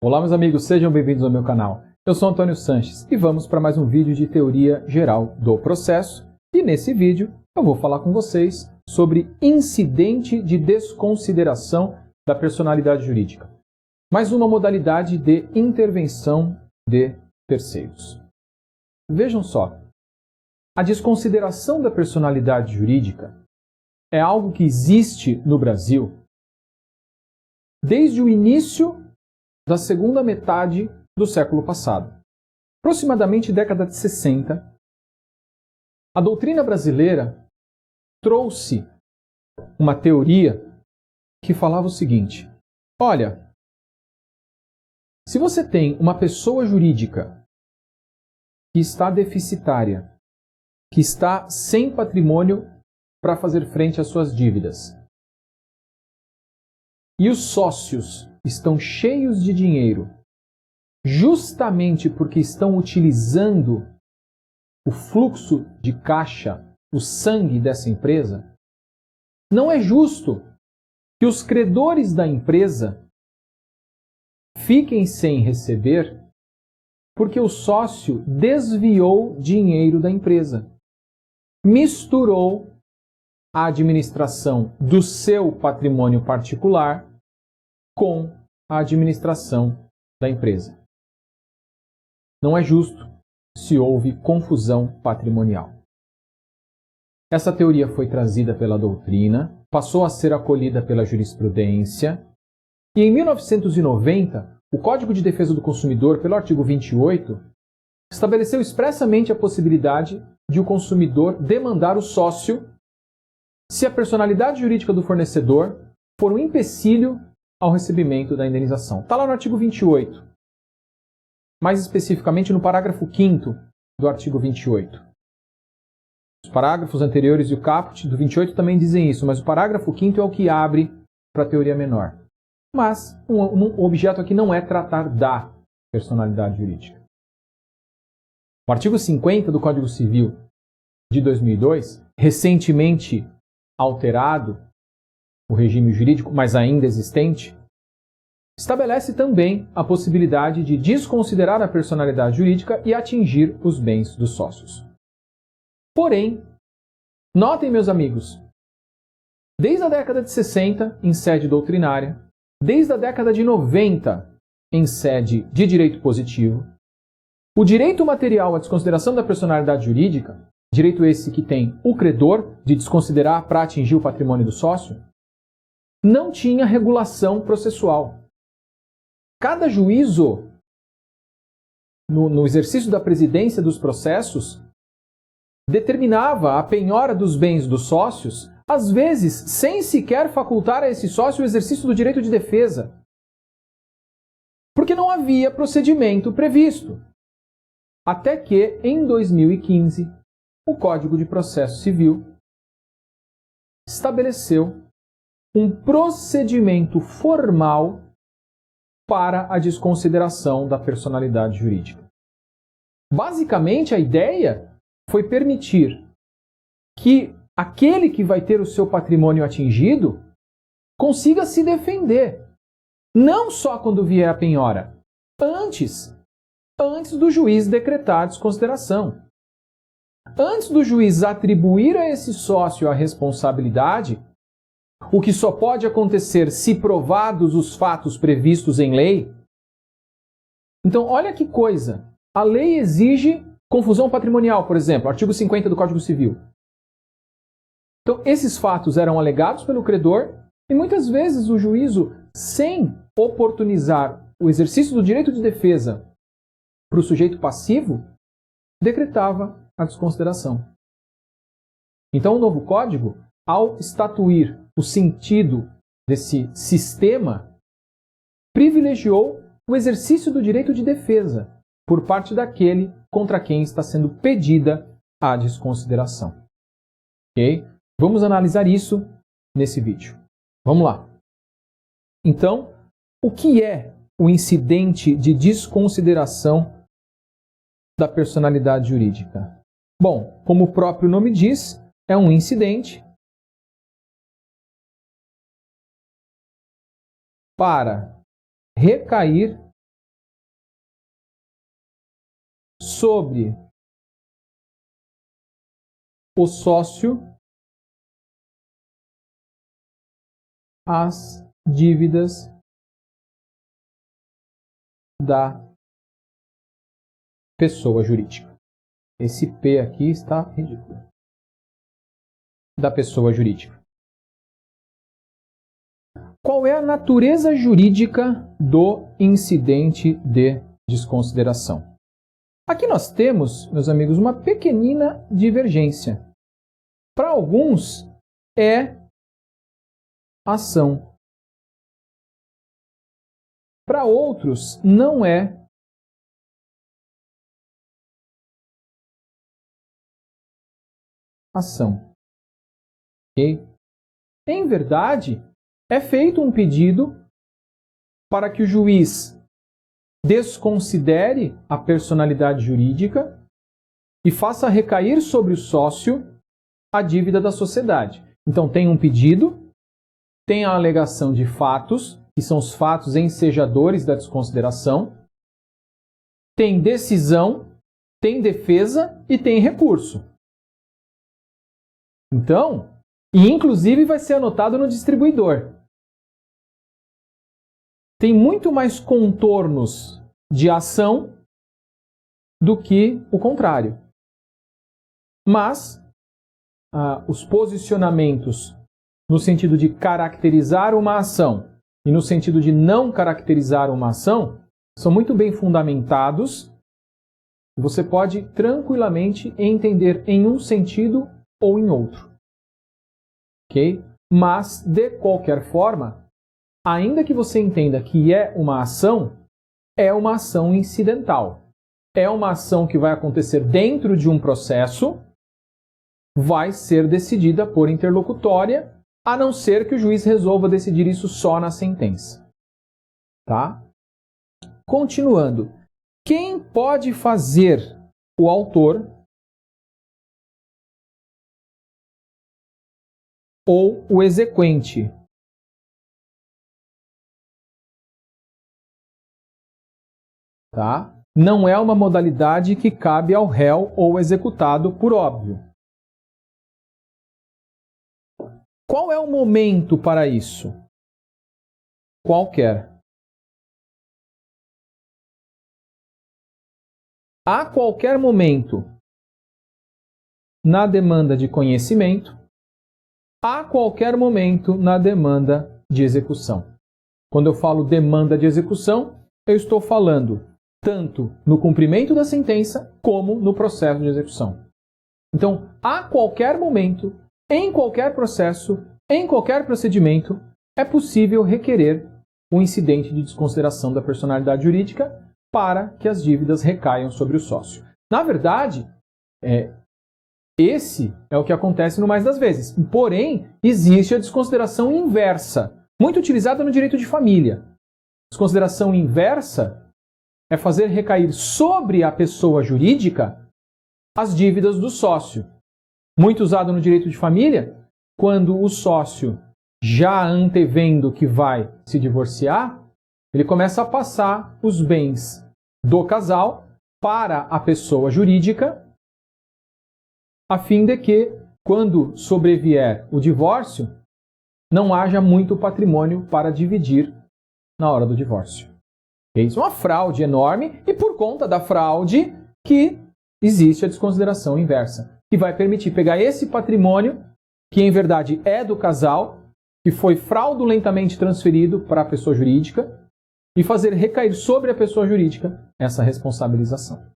Olá meus amigos, sejam bem-vindos ao meu canal. Eu sou Antônio Sanches e vamos para mais um vídeo de teoria geral do processo. E nesse vídeo eu vou falar com vocês sobre incidente de desconsideração da personalidade jurídica. Mais uma modalidade de intervenção de terceiros. Vejam só, a desconsideração da personalidade jurídica é algo que existe no Brasil desde o início da segunda metade do século passado. Aproximadamente década de 60, a doutrina brasileira trouxe uma teoria que falava o seguinte: olha, se você tem uma pessoa jurídica que está deficitária, que está sem patrimônio para fazer frente às suas dívidas, e os sócios estão cheios de dinheiro, justamente porque estão utilizando o fluxo de caixa, o sangue dessa empresa, não é justo que os credores da empresa fiquem sem receber porque o sócio desviou dinheiro da empresa, misturou a administração do seu patrimônio particular com a administração da empresa. Não é justo se houve confusão patrimonial. Essa teoria foi trazida pela doutrina, passou a ser acolhida pela jurisprudência, e em 1990, o Código de Defesa do Consumidor, pelo artigo 28, estabeleceu expressamente a possibilidade de o consumidor demandar o sócio se a personalidade jurídica do fornecedor for um empecilho ao recebimento da indenização. Está lá no artigo 28. Mais especificamente no parágrafo 5º do artigo 28. Os parágrafos anteriores e o caput do 28 também dizem isso, mas o parágrafo 5º é o que abre para a teoria menor. Mas o objeto aqui não é tratar da personalidade jurídica. O artigo 50 do Código Civil de 2002, recentemente alterado, o regime jurídico, mas ainda existente, estabelece também a possibilidade de desconsiderar a personalidade jurídica e atingir os bens dos sócios. Porém, notem, meus amigos, desde a década de 60, em sede doutrinária, desde a década de 90, em sede de direito positivo, o direito material à desconsideração da personalidade jurídica, direito esse que tem o credor de desconsiderar para atingir o patrimônio do sócio, não tinha regulação processual. Cada juízo, no exercício da presidência dos processos, determinava a penhora dos bens dos sócios, às vezes sem sequer facultar a esse sócio o exercício do direito de defesa, porque não havia procedimento previsto. Até que, em 2015, o Código de Processo Civil estabeleceu um procedimento formal para a desconsideração da personalidade jurídica. Basicamente, a ideia foi permitir que aquele que vai ter o seu patrimônio atingido consiga se defender, não só quando vier a penhora, antes do juiz decretar a desconsideração. Antes do juiz atribuir a esse sócio a responsabilidade, o que só pode acontecer se provados os fatos previstos em lei. Então, olha que coisa. A lei exige confusão patrimonial, por exemplo, artigo 50 do Código Civil. Então, esses fatos eram alegados pelo credor e muitas vezes o juízo, sem oportunizar o exercício do direito de defesa para o sujeito passivo, decretava a desconsideração. Então, o novo Código, ao estatuir o sentido desse sistema, privilegiou o exercício do direito de defesa por parte daquele contra quem está sendo pedida a desconsideração. Ok? Vamos analisar isso nesse vídeo. Vamos lá. Então, o que é o incidente de desconsideração da personalidade jurídica? Bom, como o próprio nome diz, é um incidente para recair sobre o sócio as dívidas da pessoa jurídica. Esse P aqui está ridículo. Da pessoa jurídica. Qual é a natureza jurídica do incidente de desconsideração? Aqui nós temos, meus amigos, uma pequenina divergência. Para alguns é ação. Para outros não é ação. Ok? Em verdade, é feito um pedido para que o juiz desconsidere a personalidade jurídica e faça recair sobre o sócio a dívida da sociedade. Então tem um pedido, tem a alegação de fatos, que são os fatos ensejadores da desconsideração, tem decisão, tem defesa e tem recurso. Então, e inclusive vai ser anotado no distribuidor. Tem muito mais contornos de ação do que o contrário. Mas os posicionamentos no sentido de caracterizar uma ação e no sentido de não caracterizar uma ação são muito bem fundamentados. Você pode tranquilamente entender em um sentido ou em outro. Ok? Mas, de qualquer forma, ainda que você entenda que é uma ação incidental. É uma ação que vai acontecer dentro de um processo, vai ser decidida por interlocutória, a não ser que o juiz resolva decidir isso só na sentença. Tá? Continuando. Quem pode fazer o autor ou o exequente? Tá? Não é uma modalidade que cabe ao réu ou executado, por óbvio. Qual é o momento para isso? Qualquer. A qualquer momento, na demanda de conhecimento, a qualquer momento, na demanda de execução. Quando eu falo demanda de execução, eu estou falando tanto no cumprimento da sentença como no processo de execução. Então, a qualquer momento, em qualquer processo, em qualquer procedimento, é possível requerer o incidente de desconsideração da personalidade jurídica para que as dívidas recaiam sobre o sócio. Na verdade, esse é o que acontece no mais das vezes. Porém, existe a desconsideração inversa, muito utilizada no direito de família. Desconsideração inversa é fazer recair sobre a pessoa jurídica as dívidas do sócio. Muito usado no direito de família, quando o sócio, já antevendo que vai se divorciar, ele começa a passar os bens do casal para a pessoa jurídica, a fim de que, quando sobrevier o divórcio, não haja muito patrimônio para dividir na hora do divórcio. Isso é uma fraude enorme e por conta da fraude que existe a desconsideração inversa, que vai permitir pegar esse patrimônio, que em verdade é do casal, que foi fraudulentamente transferido para a pessoa jurídica, e fazer recair sobre a pessoa jurídica essa responsabilização.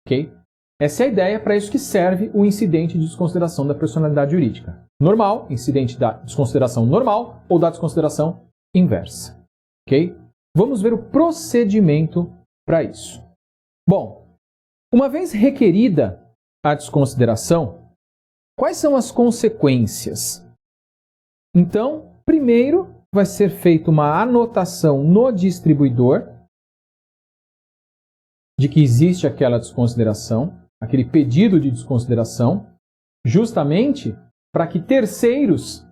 Ok? Essa é a ideia, para isso que serve o incidente de desconsideração da personalidade jurídica. Normal, incidente da desconsideração normal ou da desconsideração inversa. Ok? Vamos ver o procedimento para isso. Bom, uma vez requerida a desconsideração, quais são as consequências? Então, primeiro vai ser feita uma anotação no distribuidor de que existe aquela desconsideração, aquele pedido de desconsideração, justamente para que terceiros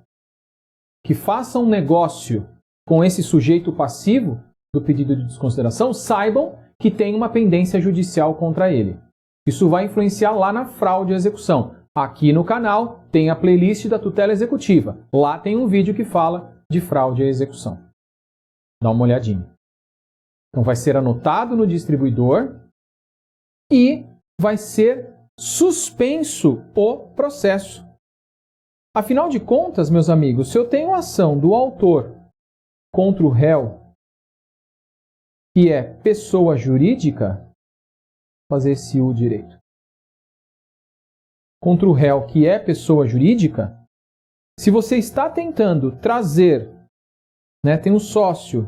que façam negócio com esse sujeito passivo do pedido de desconsideração saibam que tem uma pendência judicial contra ele. Isso vai influenciar lá na fraude à execução. Aqui no canal tem a playlist da tutela executiva. Lá tem um vídeo que fala de fraude à execução. Dá uma olhadinha. Então vai ser anotado no distribuidor e vai ser suspenso o processo. Afinal de contas, meus amigos, se eu tenho ação do autor contra o réu, que é pessoa jurídica, fazer esse U direito. Contra o réu, que é pessoa jurídica, se você está tentando trazer, tem um sócio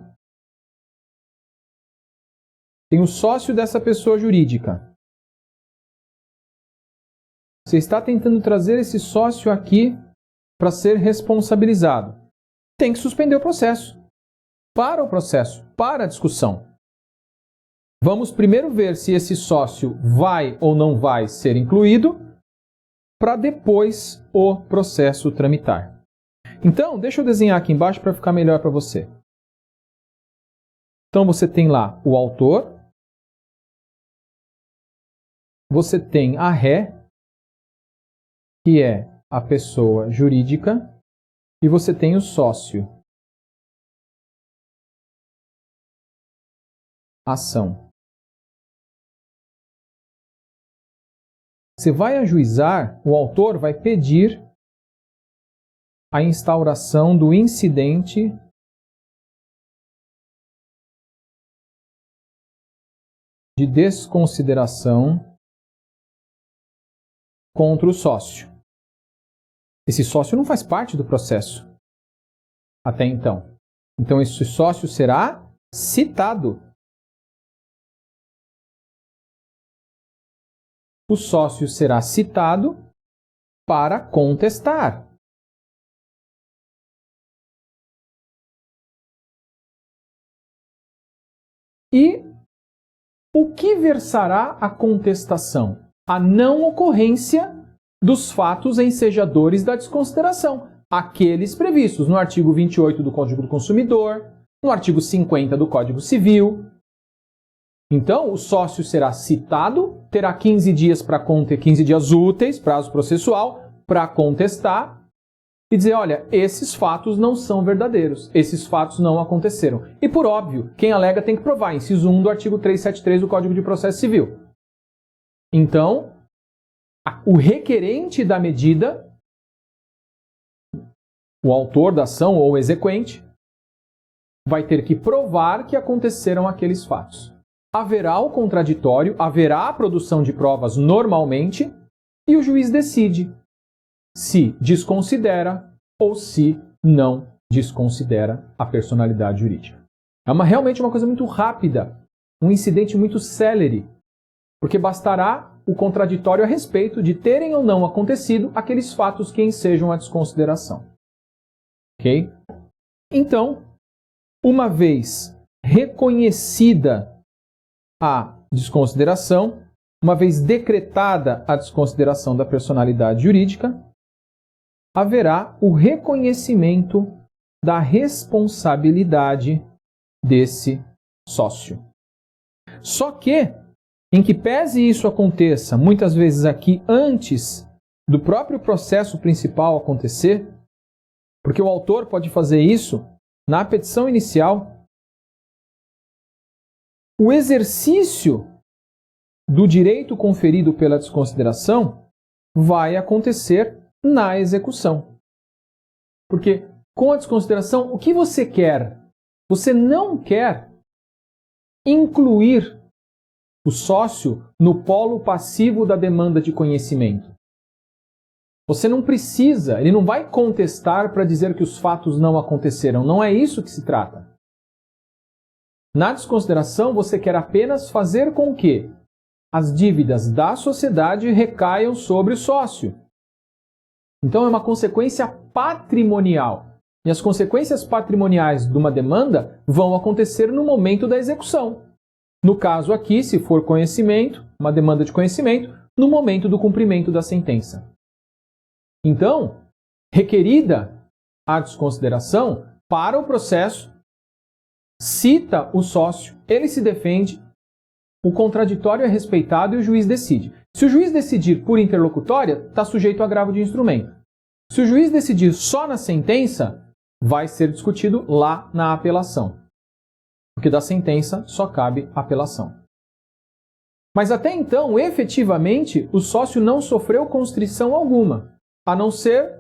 dessa pessoa jurídica. Você está tentando trazer esse sócio aqui para ser responsabilizado. Tem que suspender o processo. Para o processo, para a discussão. Vamos primeiro ver se esse sócio vai ou não vai ser incluído, para depois o processo tramitar. Então, deixa eu desenhar aqui embaixo para ficar melhor para você. Então, você tem lá o autor, você tem a ré, que é a pessoa jurídica, e você tem o sócio. Ação. Você vai ajuizar, o autor vai pedir a instauração do incidente de desconsideração contra o sócio. Esse sócio não faz parte do processo até então. Então, esse sócio será citado. O sócio será citado para contestar. E o que versará a contestação? A não ocorrência dos fatos ensejadores da desconsideração, aqueles previstos no artigo 28 do Código do Consumidor, no artigo 50 do Código Civil. Então, o sócio será citado, terá 15 dias úteis, prazo processual, para contestar e dizer, olha, esses fatos não são verdadeiros, esses fatos não aconteceram. E por óbvio, quem alega tem que provar, inciso 1 do artigo 373 do Código de Processo Civil. Então, o requerente da medida, o autor da ação ou o exequente, vai ter que provar que aconteceram aqueles fatos. Haverá o contraditório, haverá a produção de provas normalmente e o juiz decide se desconsidera ou se não desconsidera a personalidade jurídica. É realmente uma coisa muito rápida, um incidente muito célere, porque bastará o contraditório a respeito de terem ou não acontecido aqueles fatos que ensejam a desconsideração. Ok? Então, uma vez reconhecida a desconsideração, uma vez decretada a desconsideração da personalidade jurídica, haverá o reconhecimento da responsabilidade desse sócio. Só que, em que pese isso aconteça, muitas vezes aqui antes do próprio processo principal acontecer, porque o autor pode fazer isso na petição inicial, o exercício do direito conferido pela desconsideração vai acontecer na execução. Porque com a desconsideração, o que você quer? Você não quer incluir o sócio no polo passivo da demanda de conhecimento. Você não precisa, ele não vai contestar para dizer que os fatos não aconteceram. Não é isso que se trata. Na desconsideração, você quer apenas fazer com que as dívidas da sociedade recaiam sobre o sócio. Então, é uma consequência patrimonial. E as consequências patrimoniais de uma demanda vão acontecer no momento da execução. No caso aqui, se for conhecimento, uma demanda de conhecimento, no momento do cumprimento da sentença. Então, requerida a desconsideração para o processo, cita o sócio, ele se defende, o contraditório é respeitado e o juiz decide. Se o juiz decidir por interlocutória, está sujeito a agravo de instrumento. Se o juiz decidir só na sentença, vai ser discutido lá na apelação. Porque da sentença só cabe apelação. Mas até então, efetivamente, o sócio não sofreu constrição alguma, a não ser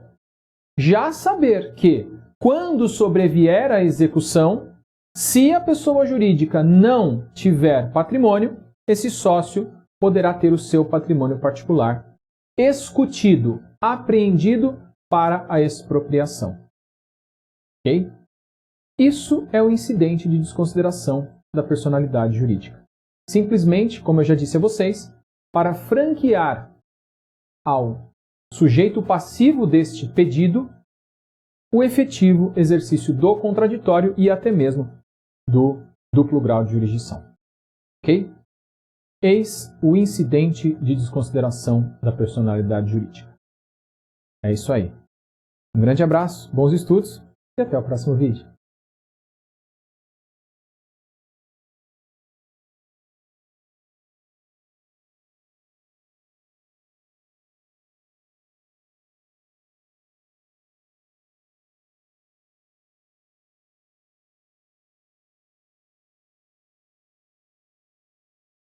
já saber que, quando sobrevier a execução, se a pessoa jurídica não tiver patrimônio, esse sócio poderá ter o seu patrimônio particular escutido, apreendido para a expropriação. Ok? Isso é o incidente de desconsideração da personalidade jurídica. Simplesmente, como eu já disse a vocês, para franquear ao sujeito passivo deste pedido o efetivo exercício do contraditório e até mesmo do duplo grau de jurisdição. Ok? Eis o incidente de desconsideração da personalidade jurídica. É isso aí. Um grande abraço, bons estudos e até o próximo vídeo.